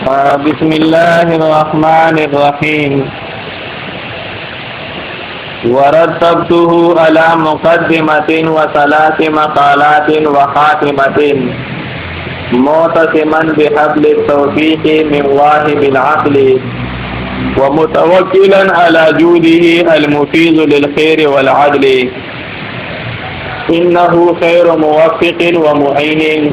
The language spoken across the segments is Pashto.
بسم الله الرحمن الرحيم. ورتبته على مقدمة وثلاث مقالات وخاتمة معتصما بحبل التوفيق من واهب العقل ومتوكلا على جوده المفيد للخير والعدل إنه خير موفق ومعين.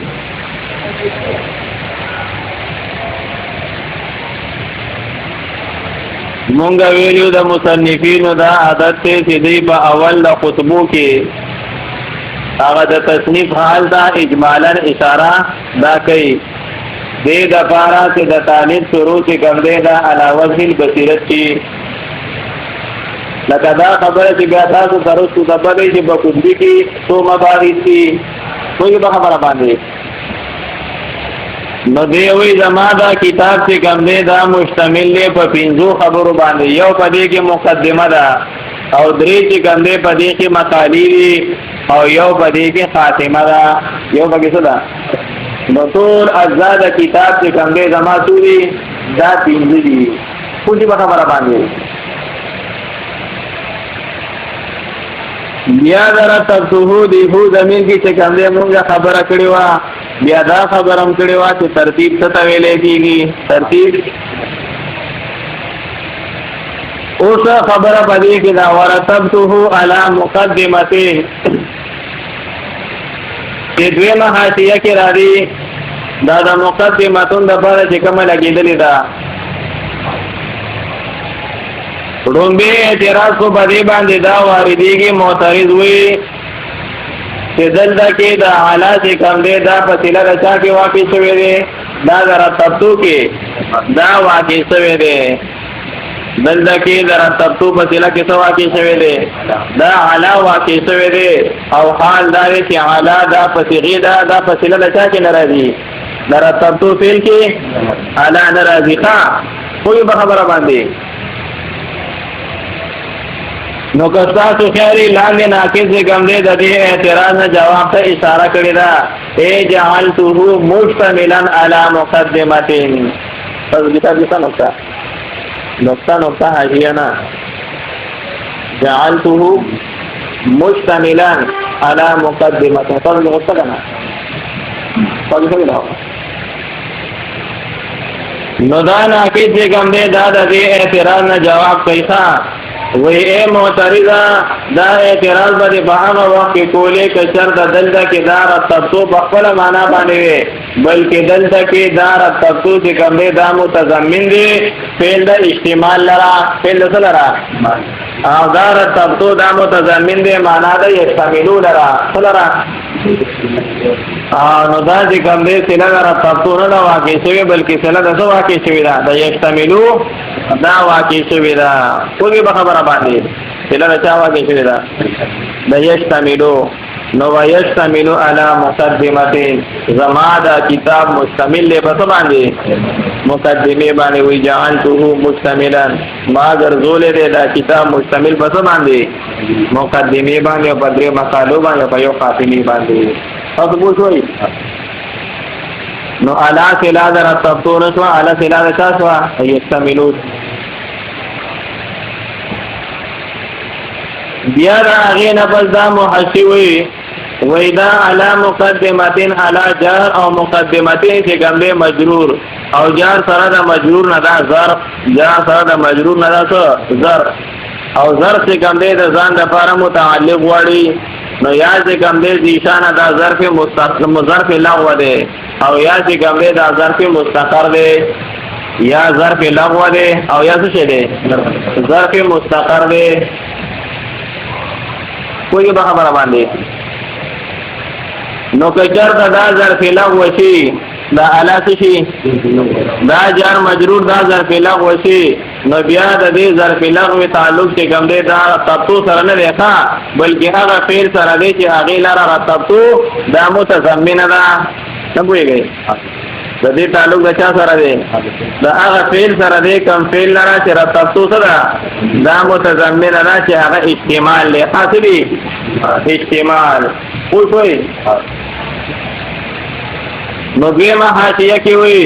مونږ ویلو د مصنفینو دا عادت ته چې دی په اول د خطبو کې هغه د تصنیف حال دا اجمالا اشاره دا کوي دې د پاره چې د طالب شروع چې کوم دی دا علاوه ځین بصیرت کې لکه دا خبره چې بیا تاسو درسو د بلې چې په کومدي کې څو مباحث دي کومه به خبره باندې نو دی وی زما دا کتاب چې کوم دی دا مشتمل دی په 5 خبرو باندې یو په دې کې مقدمه ده او درې چې کوم دی په دې کې مقالې دي او یو په دې کې خاتمه ده یو په کې څه ده نو ټول اجزا د کتاب چې کوم دی زما سوري دا 5 دي کومه به خبره باندې بیا درا تبتوه دی هو زمین کې چې کوم دی موږ خبره کړې و بیا دا خبرم کړي وا چې ترتیب څه ته ویلې کیږي ترتیب اوس خبره پدې کې دا ورتبته علی مقدمته چې دویمه حاشیه کې راځي دا د مقدمتون د باره چې کومه لګېدلې ده رومبه اعتراض کو پدې باندې دا واردېږي معترض وي چې دلته کې د اعلی چې کوم دی دا فصله د چا کې واقع شوی دی دا رتبتو کې دا واقع شوی دی دلته کې د رتبتو فصله کې څه واقع شوی دی دا اعلی واقع شوی دی او حال دا چې اعلی دا فصیغه دا فصله د چا کې ناراضي د رتبتو فعل کې اعلی ناراضي ښا کوئی خبره باندې نو که تاسو خیالي لاندې ناقص کوم دی د دې اعتراض نه جواب ته اشاره کړی دا ای جعلته مشتملا علی مقدمتين تاسو کتاب کې څه نقطه حاشیه نه جعلته مشتملا علی مقدمتين تاسو نقطه کنه تاسو څه نو دا ناقص کوم دی دا د دې اعتراض نه جواب کوي وی اے معترضا دا اعتراض باندې په هغه وخت کې کولې چې شرط دلته کې دار تبتو په خپل معنا باندې وي بلکې دلته کې دار تبتو چې کوم دی دا متضمن دی فعل د احتمال لرا فعل څه لرا او دار تبتو دا متضمن دی معنا د یحتملو لرا څه لرا نو دا چې کوم دی چې لرا تبتو نه واقع شوی بلکې سره د واقع شوی دا د یحتملو دا واقع شوی دا کومه به خبره باندې چلا چا واقع شوی دا د یشتملو نو یشتملو علی مقدمتين زما دا کتاب مشتمل له بس باندې مقدمه باندې وی جعلته مشتملا ما ګرځول دې دا کتاب مشتمل بس باندې مقدمه باندې او بدر مقالو باندې په یو خاتمه باندې تاسو پوښوي نو اعلی سلا در تبتون شو اعلی سلا در چا شو یشتملو بیا دا هغه نه بل دا محشی وی دا علی مقدمتین علی جار او مقدمتین چې کوم دی مجرور او جار سره د مجرور نه دا ظرف جار سره د مجرور نه دا ظرف او ظرف چې کوم دی د ځان لپاره متعلق وړي نو یا چې کوم دی ځیشانه دا ظرف مستقیم ظرف لغو دی او یا چې کوم دی دا ظرف مستقر دی یا ظرف لغو دی او یا څه دی ظرف مستقر دی کوئی به خبره باندې نو که چرته دا ظرف لغو شي دا الاس شي دا جار مجرور دا ظرف لغو شي نو بیا د دې ظرف لغو تعلق چې کوم دی دا تبتو سره نه دی بلکې هغه فعل سره دی چې هغه لاره رتبتو دا متضمنه ده نه پوهېږئ د دې تعلق د چا سره دی د هغه فعل سره دی کوم فعل لره چې رتبتو سره دا متضمنه ده چې هغه احتمال دی حاصلي احتمال پوه شوئ نو دویمه حاشیه کې وی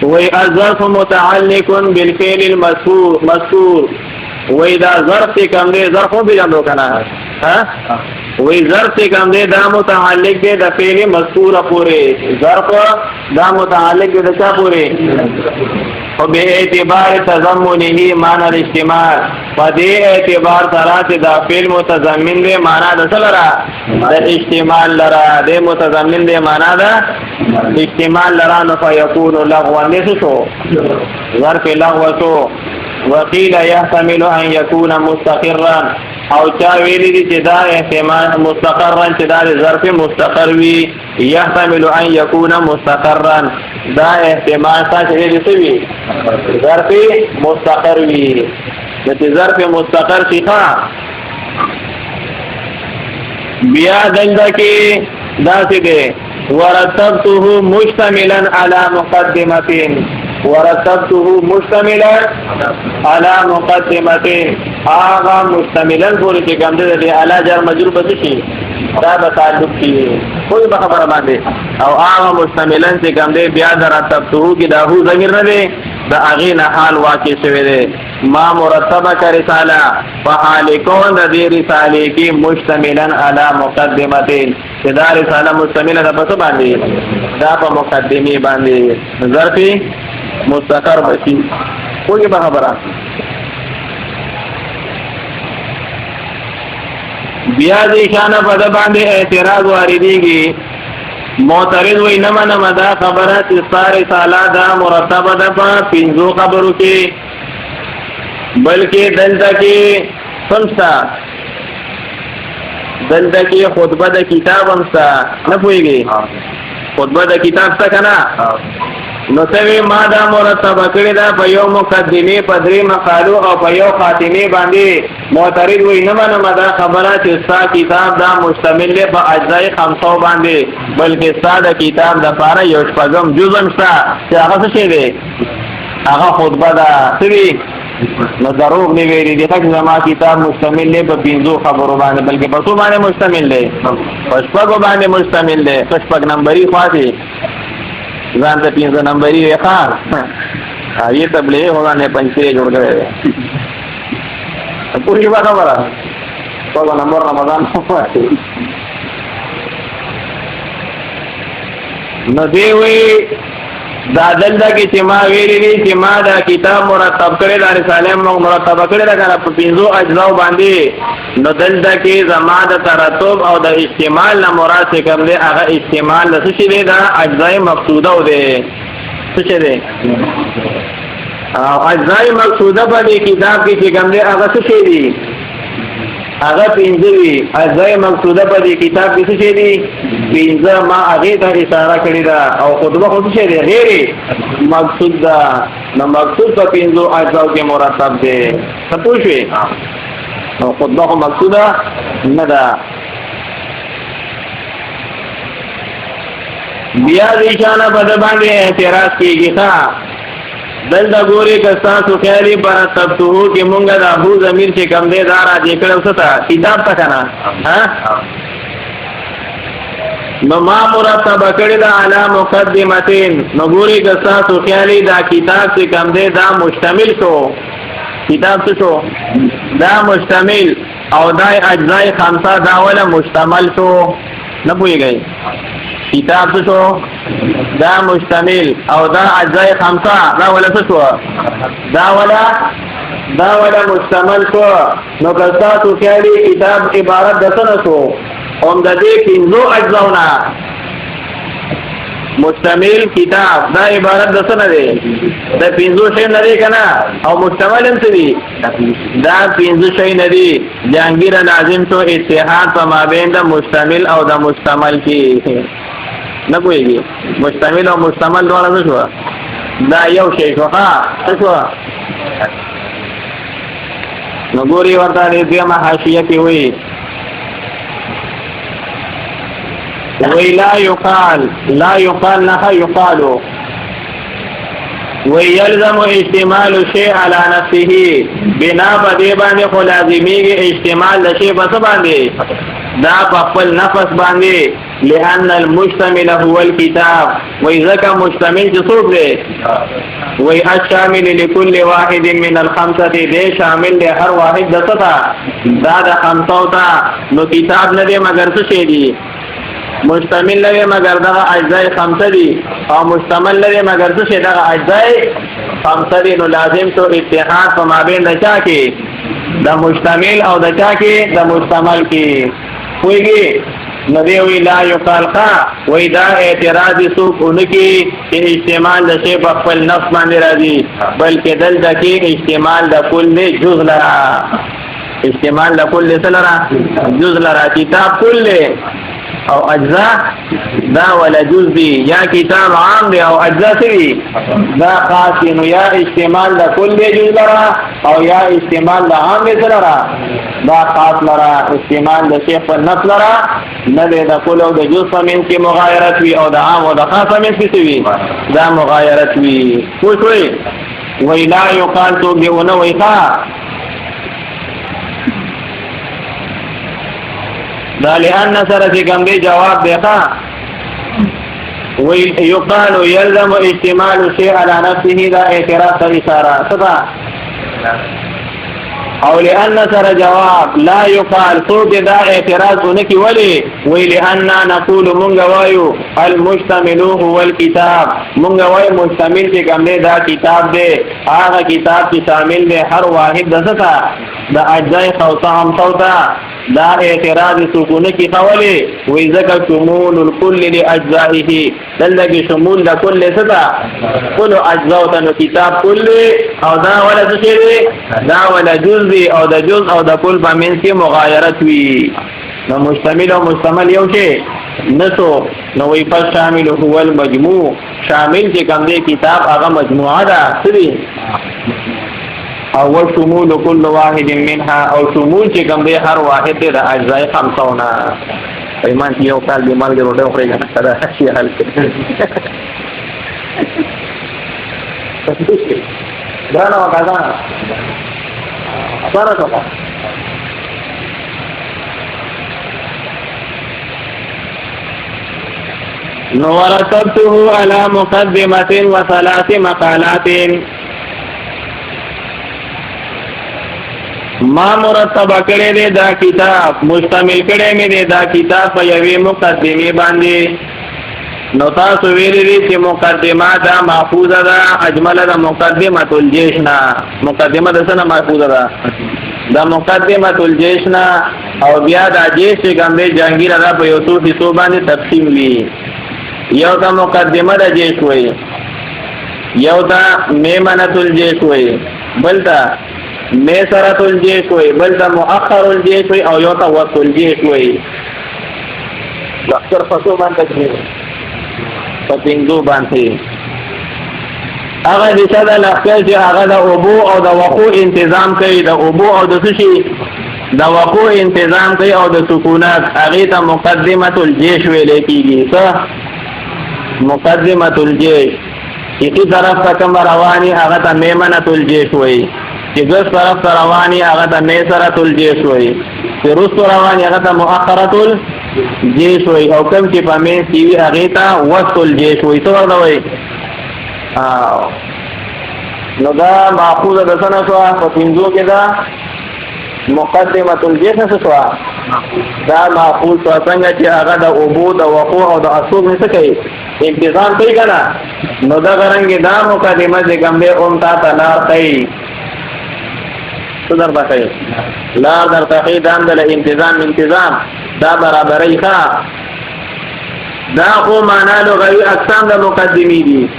وی الظرف متعلق بالفعل المذکور وی دا ظرف تی کم دے ظرف ہو بھی جاندو کنا وی ظرف تی کم دے دا متعلق دے دا فعل مذکور پورے ظرف دا متعلق دے دا چا پورے و بے اعتبار تضمنی معنی الاجتماع و دے اعتبار سرات دا فعل متضمن دے معنی دا سلرا دا اجتماع لرا دے متضمن دے معنی دا اجتماع لرا نفا یکون لغوان دے سو ظرف لغو سو وقیل یحتمل ان یکون مستقرا او چا ویلی دی چې دا احتمال مستقرا چې دا ظرف مستقر وي یحتمل ان یکون مستقرا دا احتمال تا چې دې سوي ظرف مستقر وي چې ظرف مستقر شي بیا دلته کې دا څه دی ورتبته مشتملا على مقدمتين ورتبته مشتملا على مقدمتين آغا مشتملا پوری چې کوم دې علا جر مجرور بس شي دا به تعلق شي کوئی به خبره باندې او آغا مشتملا چې کوم دې بیا درتبته کې دا هو ضمیر نه دی دا هغه نه حال واقع شوی دی ما مرتبه کا رساله فحال کون د دې رساله کې مشتملا على مقدمتين چې دا رساله مشتمله ده په څه باندې دا په مقدمه باندې ظرفي مستقر بشي کوئی به خبره بیا دې شانه په د باندې اعتراض واردېږي معترض وای نه منه دا خبره چې ساره سالا دا مرتبه ده په پنځو خبرو کې بلکې دلته کې سمسا دلته کې خطبه د کتاب همسا نه پوهېږي خطبه د کتاب څه که نه نو سوی ما دا مرتبه کړی دا په یو مقدمه په درې مقالو او په یو خاتمه باندې معترض وای نه منم دا خبره چې ستا کتاب دا مشتمل دی په اجزای 500 باندې بلکې ستا د کتاب دپاره یو شپږم جز هم شته چې هغه څه شی دی هغه خطبه ده څه دي نو دروغ نه ویلي دي چې زما کتاب مشتمل دی په 500 خبرو باندې بلکې په څو باندې مشتمل دی په شپږو باندې مشتمل دی په شپږ نمبري خواته ځان ته 500 نمبري وي ښه یہ تبلیغ ہوگا نے پنچے جوڑ گئے پوری بات خبره په نمبر رمضان نو دی وی دا دلته کې چې ما ویلي دي چې ما دا کتاب مرتب کړی دا رساله موږ مرتبه کړی دا کنه په 500 اجزاو باندې نو دلته کې زما د ترتب او د استعمال نه مراد څه کوم دی هغه استعمال د څه دی دا اجزای مقصوده و دی څه دی او اجزای مقصوده په دې کتاب کې چې کوم دی هغه څه دی هغه 5 اجزای مقصوده په دې کتاب کې څه دی 5 ما هغه ته اشاره کړی دا او خطبه خو څه دی غیر مقصود دا نو مقصود په 5 اجزاو کې مرتب دی څه پوښوي او خطبه خو مقصوده نه ده بیا دې شانه په باندې اعتراض کیږي ښا دلته ګوري که تاسو خیالي پر تبتو کې مونږه د ابو ضمیر چې کم دی دا راځي کړو څه کتاب ته کنه ها نو ما مرتب کړی دا علا مقدمتين نو ګوري که تاسو خیالي دا کتاب چې کم دی دا مشتمل شو کتاب څه شو دا مشتمل او دا اجزای 5 دا ولا مشتمل شو نه پوهیږئ کتاب څه شو دا مشتمل او دا اجزای 5 دا ولا څه شو دا ولا مشتمل شو نو که تاسو خیالي کتاب عبارت د څه شو هم د دې 5 اجزاونه مشتمل کتاب دا عبارت د څه نه دی د 5 شی نه دی کنه او مشتمل هم څه دی دا 5 شی نه دی جهانگیر لازم تو اتحاد په مابین د مشتمل او د مشتمل کې نه پوهېږي مشتمل او مشتمل دواړه څه شوه دا یو شی شو ښه څه شوه نو ګوري ورته دویمه حاشیه کې وایي وی لا يقال نحا يقال ويلزم اشتمال الشيء على نفسه بنا بدی باندې خو لازمیږي اشتمال د شی په څه باندې دا په خپل نفس باندې لأن المشتمل هو الكتاب وای ځکه مشتمل چې څوک دی وای الشامل لكل واحد من الخمسه دی شامل دی هر واحد د څه دا د خمسو ته نو کتاب نه دی مگر څه شی دی مشتمل نه مگر دغه اجزاء خمسه دي او مشتمل نه مگر څه شی دغه اجزاء خمسه دي نو لازم تو اتحاد په مابین د چا کې د مشتمل او د چا کې د مشتمل کې ویږي نو دی وی لا یقال خا وی دا اعتراض سوکونکی چې استعمال د شی په خپل نفس باندې راځي بلکې دلته کې استعمال د کل جزء لرا استعمال د کل څه لرا جزء لرا کتاب کل او اجزاء دا ولا جزء دی یا کتاب عام دی او اجزاء سوی دا خاص نو یا استعمال د کل جزء لرا او یا استعمال د عام دی لرا دا خاص لرا استعمال د شیخ په نفس لرا نه د کل او د جزء من کې مغایرت وی او د عام او د خاص من کې سوی دا مغایرت وی پوښوي وی لا یقال تو دیونه وی ښا دا لأن سره چې کوم دی جواب دی ښا وی یقال یلزم استعمال شیء على نفسه دا اعتراض ته اشاره صدا او لأن سره جواب لا يقال صوت دا اعتراض ونکی ولی وی لأننا نقول منگا وایو المشتمل هو الكتاب منگا وای مشتمل چې کوم دی دا کتاب دی هغه کتاب چې شامل دی هر واحد دستا دا اجزای خوصا هم صوتا دا اعتراض سکونه کی خولی وی ذکر شمول الكل لأجزائه دلگی شمول دا کل ستا کل اجزاوتا کتاب کل او دا ولا سشیری دا ولا جزء او دا جزء او دا کل با منس کی مغایرت وی نو مشتمل او مشتمل یو شی نسو نو وی پس شامل هو المجموع شامل چې کم دی کتاب هغه مجموعه ده سری او شمول كل واحد منها او شمول چې کوم دی هر واحد د اجزاء خمسونه ایمان یو کال دی مال ګرو ډېر خوري نه دا شي حل دا نو کاغه سره څه نو ورتبته على مقدمه وثلاث مقالات ما مرتب کړی دی دا کتاب مشتمل کړی مې دی دا کتاب په یوې مقدمه باندې نو تاسو ویلي دي چې مقدمه دا محفوظه ده اجمله ده مقدمه الجيش نه مقدمه د څه نه محفوظه ده دا مقدمه الجيش نه او بیا دا جيش چې کوم دی جهانگیر دا په یو څو حصو باندې تقسیم وي یو دا مقدمه د جيش وي یو دا میمنه الجيش وي بل دا میسرت الجيش وی بل دا مؤخر الجيش وی او یو تا وسط الجيش وی لخصر فسو بانتا جنی فتنگو بانتی اغا دیشا دا لخصر چی اغا دا عبو او دا وقو انتظام کئی دا عبو او دا سشی دا وقو انتظام کئی او دا سکونات اغیتا مقدمت الجيش وی لیکی گی سا مقدمت الجيش اکی طرف تا کم روانی اغا تا میمنت الجيش وی چې دغه طرف رواني هغه د میسرۃ الجيش وي چې رسو رواني هغه د مؤخرۃ الجيش وي او کوم چې په مې سی هغه ته وسط الجيش وي څه ورته وي نو دا ماخوذ د سنه سو په پینځو کې دا مقدمه الجيش څه سو دا ماخوذ څنګه چې هغه د عبود او وقوع او د اصول څه کوي انتظام کوي کنه نو دا غرنګ دا مقدمه چې کوم به اون تا تلار کوي در بخیر لار در تخیید هم دل انتظام دا برابری خواه دا خو مانا لغوی اقسام دا مقدمی دی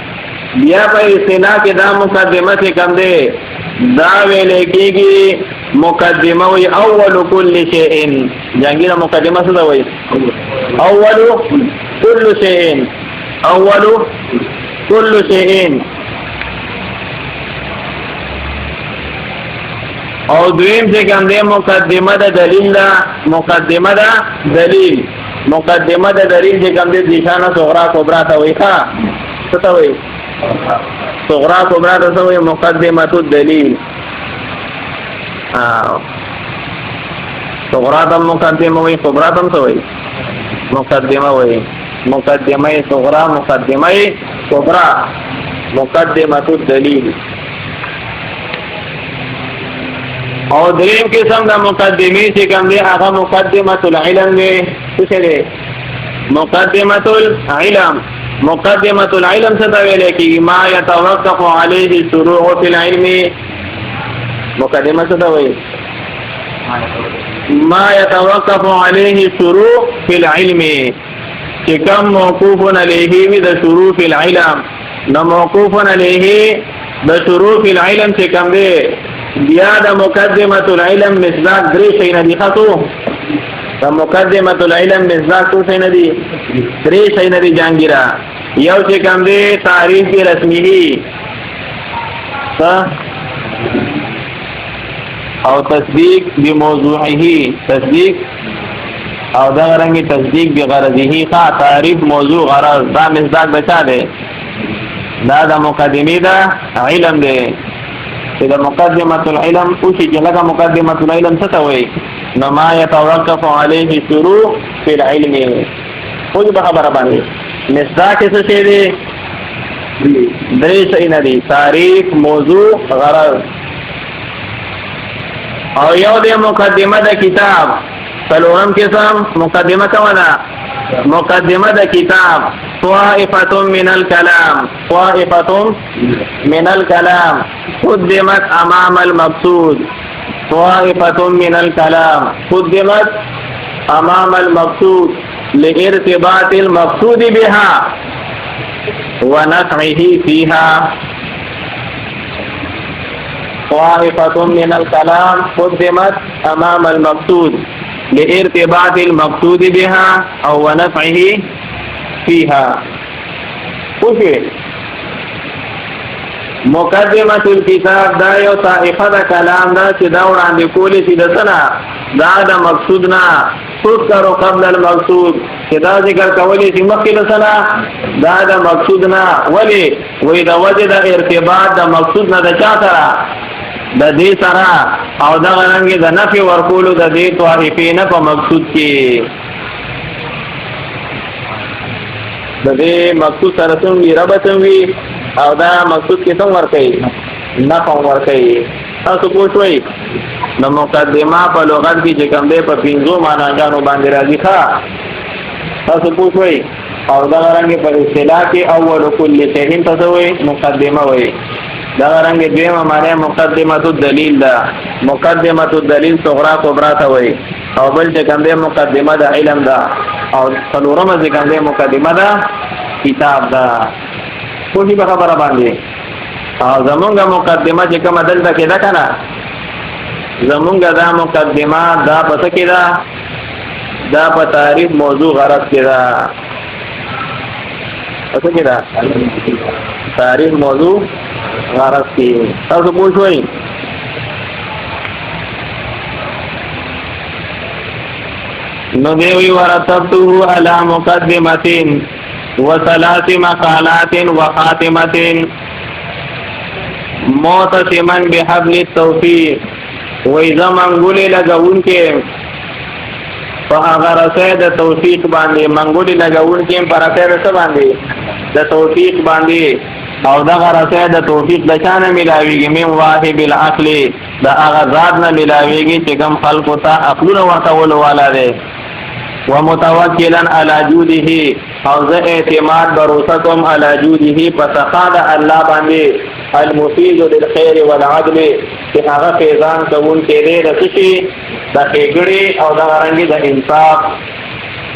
بیا پا استنا که دا مقدمه سے کم دے دا ویلے کی گی مقدمه وی اول کل شیئن جانگی دا مقدمه سے دا وی اول کل شیئن اول کل شیئن او دویم چې کوم دی مقدمه د دلیل دا مقدمه دا دلیل مقدمه د دلیل چې کوم دی نشانه صغرا کبرا ته وایي ښا څه ته وایي صغرا کبرا ته وایي مقدمه الدلیل صغرا د مقدمه وي کبرا تم څه وي مقدمه وي مقدمه صغرا مقدمه کبرا مقدمه الدلیل او دریم قسم د مقدمه چې کوم دی هغه مقدمه العلم دی څه دی مقدمه العلم مقدمه العلم څه ته ویل کېږي ما يتوقف عليه الشروع في العلم مقدمه څه ته وایي ما يتوقف عليه الشروع في العلم چې کوم موقوف علیه وي د شروع في العلم نو موقوف علیه د شروع في العلم چې کوم دی بیا د مقدمه العلم مصداق درې شي نه دي خاطو د مقدمه العلم مصداق څه شي نه دي درې شي نه دي جانګیرا یو چې کوم دی تعریف رسمي او تصدیق بموضوعه تصدیق او دا رنګي تصدیق بغرضه ښه تعریف موضوع غرض دا مصداق بچا دی دا د مقدمه دا علم دی چې د مقدمه العلم او چې لکه مقدمه العلم څه ته وایي نو ما يتوقف عليه الشروع في العلم خو به خبره باندې مصداق څه شی دی درې شي نه دي تعریف موضوع غرض او یو د مقدمه د کتاب څلورم قسم مقدمه کومه مقدمه د کتاب طائفه من الكلام طائفه من الكلام قدمت امام المقصود طائفه من الكلام قدمت امام المقصود لارتباط المقصود بها ونفعه فيها طائفة من الكلام قدمت أمام المقصود لارتباط المقصود بها أو ونفعه فيها وفي مقدمة الكتاب دا یو طائفه دا کلام دا چې دا وړاندې کولی چې د سنا دا د مقصودنا تذکروا قبل المقصود چې دا ذکر کولی چې مخکې د سنا دا د مقصودنا ولی وې د وجه د ارتباط د مقصود نه د چا سره د دې سره او دا غننګ د نفي ورکولو د دې طائفین په مقصود کې د دې مقصود سره څنګه ربط وي او دا مقصود کې څنګه ورکړي نفع ورکړي تاسو پوښوي د مقدمه په لغت کې چې کوم دی په پنځو معناګانو باندې راځي ښا تاسو پوښوي او دا غننګ په اصطلاح کې اول کل شیء تاسو مقدمه وایي دا رنګ دیمه معنی مقدمه الدلیل دا مقدمه الدلیل صغرا کبرا ته وایي او بل چې کوم دی مقدمه د علم دا او څلورمه چې کوم دی مقدمه دا کتاب دا کومه به خبره باندې او زمونږه مقدمه چې کومه دلته کې ده کنه زمونږه دا مقدمه دا پس کې ده دا په تعریف موضوع غرض کې ده پس کې ده تعریف موضوع غرض کی تاسو پوښوي نو دیوی ورتبته على مقدمه وثلاث مقالات وخاتمه موتسما بحبل التوفيق واذا منغولي لګون کې په هغه رسې د توفیق باندې منغولي لګون کې پر اساس باندې د توفیق باندې او دا غرضه د توفیق د چانه ملاویږي من واهب العقل دا هغه ذات نه ملاویږي چې کوم خلقو ته عقلونه ورته ولواله ده ومتوکلا علی جوده او زه اعتماد بروسه کوم علی جوده فسخاد الله باندې المفيد للخير والعدل چې هغه فیضان کوون کې لري رسشي د خېګړي او د رنګي د انصاف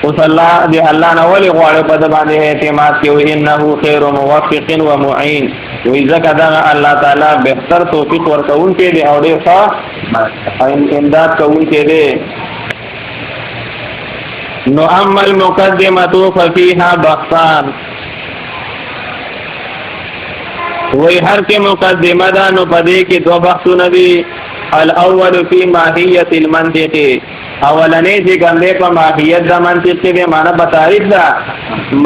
وصلی الله دی الله نه ولي غواړي په د باندې اعتماد کوي انه خير موفق ومعين وي ځکه دا الله تعالی بهتر توفیق ورکون کې دی او ډیر ښه امداد کوون کې دی نو اما المقدمه ففيها بحثان وی هر کې مقدمه ده نو پدې کې دو بحثونه دي الاول فی ماهیت المنطق اولنې چې ګندې په ماهیت د منطق کې معنا په تعریف ده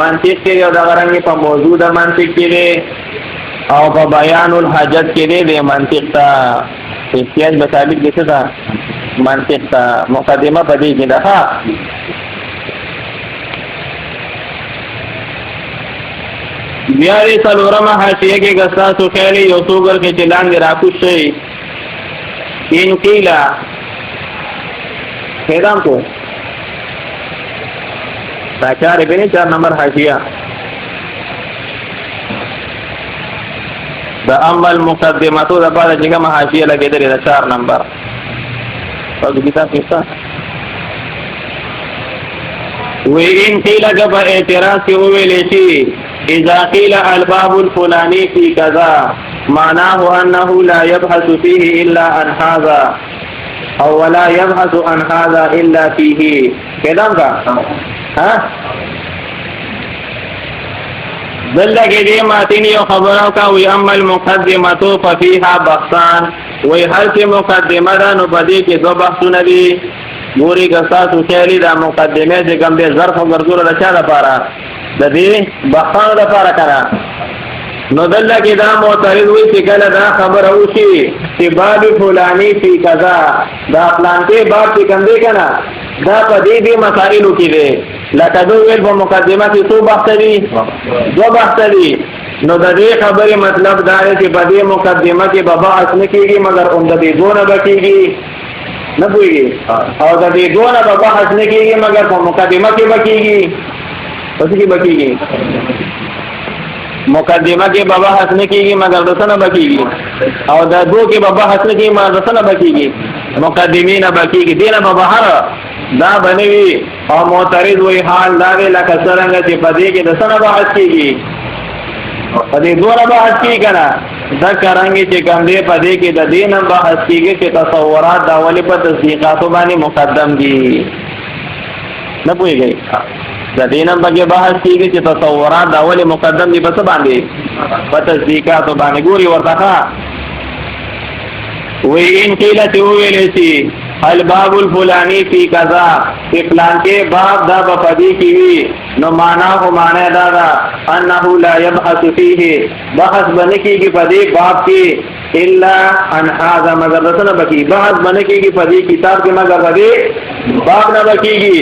منطق کې یو د غرنګ په موضوع د منطق کې او په بیان الحاجت کې د منطق ته احتیاج به ثابت دي څه منطق تا مقدمه پدې کې ده بیا دې څلورمه حاشیه کې ګستاسو خیالي یو څوګر کې چې لاندې راکوش شي ان قیلا خیرام کو دا 4 نمبر حاشیه دا اول مقدماتو دا بعد چې کومه حاشیه لګېدلې ده 4 نمبر په دې کتاب کې څه وی ان قیلا که په اعتراض کې وویلې شي اذا قيل الباب الفلاني في كذا معناه انه لا يبحث فيه الا عن هذا او ولا يبحث عن هذا الا فيه كلام کا ها دلته دې ماتنی او خبرو کا وی اما المقدمه ففيها بحثان وی هر چې مقدمه ده نو بدی کې دو بحثونه دي ګوري ګساسو خیالي دا مقدمه چې کوم دې ظرف او ګرځول راځه لپاره د دې بخان لپاره کړه نو دلته کې دا معترض وي چې کله دا خبره وشي چې باب فلانی فی کذا دا پلان کې باب چې کوم دی کنه دا په دې مسائلو کې دی لکه دوی په مقدمه کې څو بحث دي دو بحث دي نو د دې خبره مطلب دا دی چې په دې مقدمه کې بابا اصل کېږي مگر عمده دي دونه بکیږي نه پوهیږي او د دې دونه بابا اصل کېږي مگر په مقدمه کې بکیږي پس کی بکیږي مقدمه کې بابا حسن کېږي مگر دسنه بکیږي او دا دو کې بابا حسن کېږي مگر دسنه بکیږي مقدمین بکیږي دینه بابا هر دا بنوي او معترض وی حال دا لکه څنګه چې پدې کې دسنه بحث کېږي پدې دوه بحث کېږي کنه دا کرانګي چې کوم دې پدې کې د دینه بحث کېږي چې تصورات دا ولې په تصدیقاتو باندې مقدم دي نه پوهیږي د دینم بګه بحث کیږي چې تصورات دا اول مقدم دي پس باندې په تصدیقات باندې ګوري ورته وی ان قیل ته ویلې شي الباب الفلانی فی کذا په پلان کې باب دا په پدې کې وی نو معنا هو معنا دا دا انه لا يبحث فيه بحث باندې کېږي په دې باب کې الا ان هذا مگر رسنه بکی بحث باندې کېږي په دې کتاب کې مگر دې باب نه بکیږي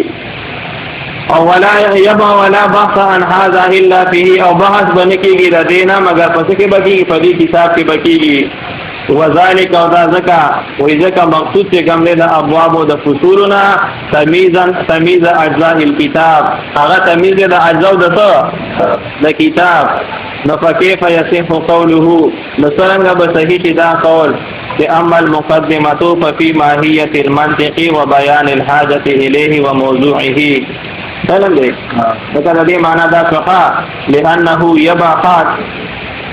او ولا بحث عن هذا الا فيه او بحث بنکیږي د دینا مگر پس کې بکیږي په دې کتاب کې بکیږي وذالک او دا ځکه وې ځکه مقصود چې کوم د ابواب او د فصولنا تمیز اجزاء الكتاب هغه تمیز د اجزاء د کتاب نو فكيف يصح قوله لسرنګ به صحیح دا قول چې اما المقدمه ففي ماهيه المنطق وبيان الحاجه اليه وموضوعه سلام دې دا دې معنا دا څه لانه يبحث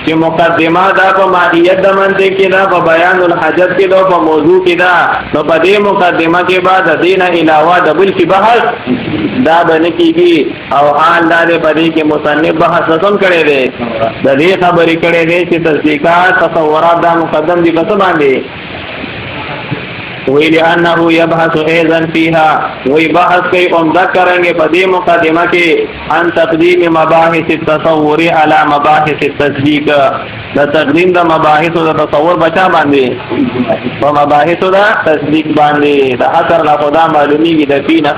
چې مقدمه دا په ماهیت د منطق کې دا په بیان الحاجت کې دا په موضوع کې دا نو په دې مقدمه کې بعد دین علاوه د بل کی بحث دا باندې کېږي او حال دا دې په دې کې مصنف بحث هم کړی دی د دې خبرې کړی دی چې تصدیقات تصورات دا مقدم دي بس باندې وی لانه يبحث ايضا فيها وی بحث کوي او ذکرانګه په دې مقدمه کې ان تقدیم مباحث التصور على مباحث التصديق دا تقدیم د مباحث د تصور بچا باندې په مباحث د تصدیق باندې دا اثر لا خدا معلومیږي د فینه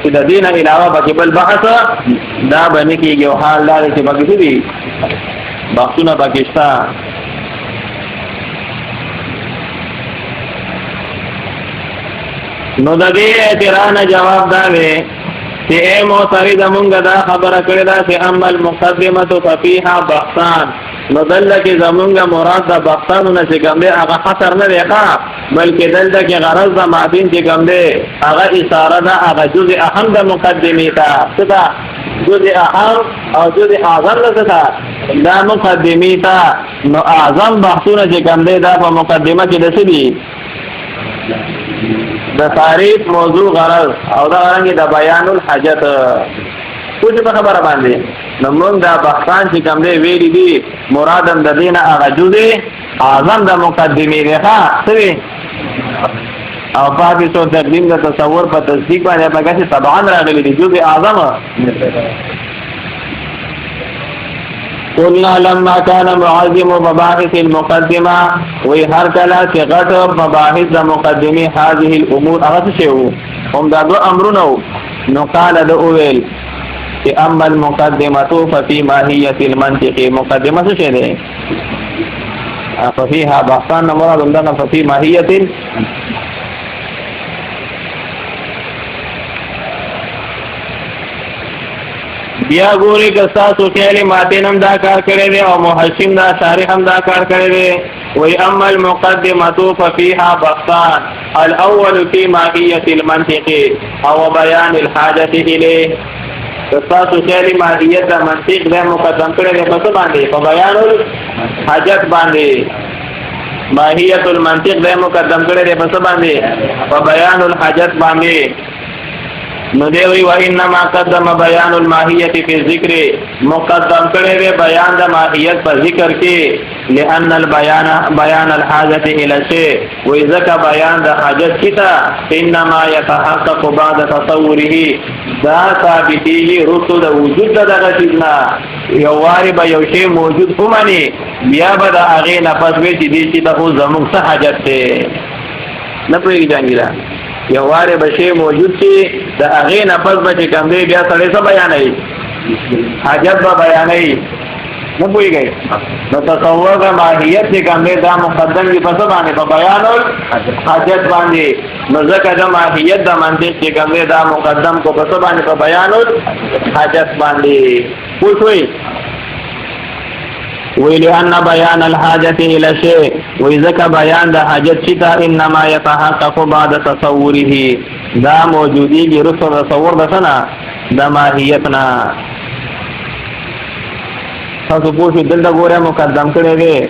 چې د دین علاوه به بل بحث دا باندې کېږي او حال دا چې باقي دي بحثونه پاکستان نو د دې اعتراض جواب دا دی چې اے معترض مونږ دا خبره کړې ده چې اما المقدمه ففيها بحثان نو دلته کې زمونږ مراد د بحثانو نه چې کوم دی هغه خطر نه دی بلکې دلته کې غرض د معدن چې کوم دی هغه اشاره ده هغه جزء اهم د مقدمه ته څه جزء اهم او جزء اعظم ده دا مقدمه ته نو اعظم بحثونه چې کوم دی دا په مقدمه کې د څه دي د تعریف موضوع غرض او دا رنګ د بیان الحاجت څه په خبره باندې نو موږ دا بحثان چې کوم دی ویلي دي مرادم د دینه هغه جزء اعظم د مقدمه ده څه او باقي څو تقدیم د تصور په تصدیق باندې پکې طبعا راغلي دي جزء اعظم قلنا لما كان معظم مباحث المقدمه وی هر کله چې غټ مباحث د مقدمه هذه الامور هغه شی هم دا دو امرونه نو قال د اویل چې اما المقدمه ففي ماهيه المنطق مقدمه څه ده ففيها بحثان مراد عندنا ففي ماهيه بیا ګوري که تاسو خیال ماتین هم دا کار کړی دی او محشم دا شارح هم دا کار کړی دی وی اما المقدمه ففيها بحثان الاول في ماهيه المنطق او بيان الحاجه اليه تاسو خیال ماهیت دا منطق دا مقدم کړی دی په څه باندې په بیان الحاجت باندې ماهیت المنطق دا مقدم کړی دی په څه باندې په بیان الحاجت باندې نو دی وی وانما قدم بیان الماهیت فی الذکر مقدم کړی دی بیان د ماهیت په ذکر کې لئن البیان بیان الحاجت الى شیء وی ذکر بیان د حاجت کیتا انما يتحقق بعد تصوره دا ثابتیږي رسو د وجود دغه چیزنا یو واری به یو شی موجود ومني بیا به د هغه نفس وی چې دې چې د زموږ څه حاجت ده نه پوهیږي ځانګړه یو واره بشي موجود چې د هغه نفس به کم دی بیا سره څه بیانوي حاجت به بیانوي نه پوهیږي نو تصور د ماهیت چې کم دی دا مقدم دی په څه باندې په بیان حاجت باندې نو ځکه د ماهیت د منطق چې کم دی دا مقدم کو په څه باندې په بیان حاجت باندې پوښوي ویلی ان بیان الحاجت الى شیء وی ذکر بیان د حاجت چیتا انما يتحقق بعد تصوره دا موجودی کی رسو تصور دسنا د ماهیتنا تاسو پوښی دلته ګوره مقدم کړی دی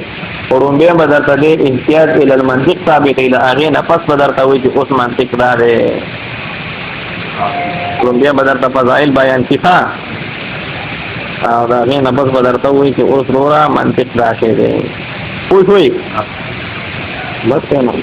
ورونبه بدرته دی امتیاز الى المنطق ثابت الى اغه نفس بدرته وی چې اوس منطق دا دی ورونبه بدرته فضائل بیان کیفا او دا غینه بس بدرته وی چې اوس رورا منطق راشه دی پوښوي بس نو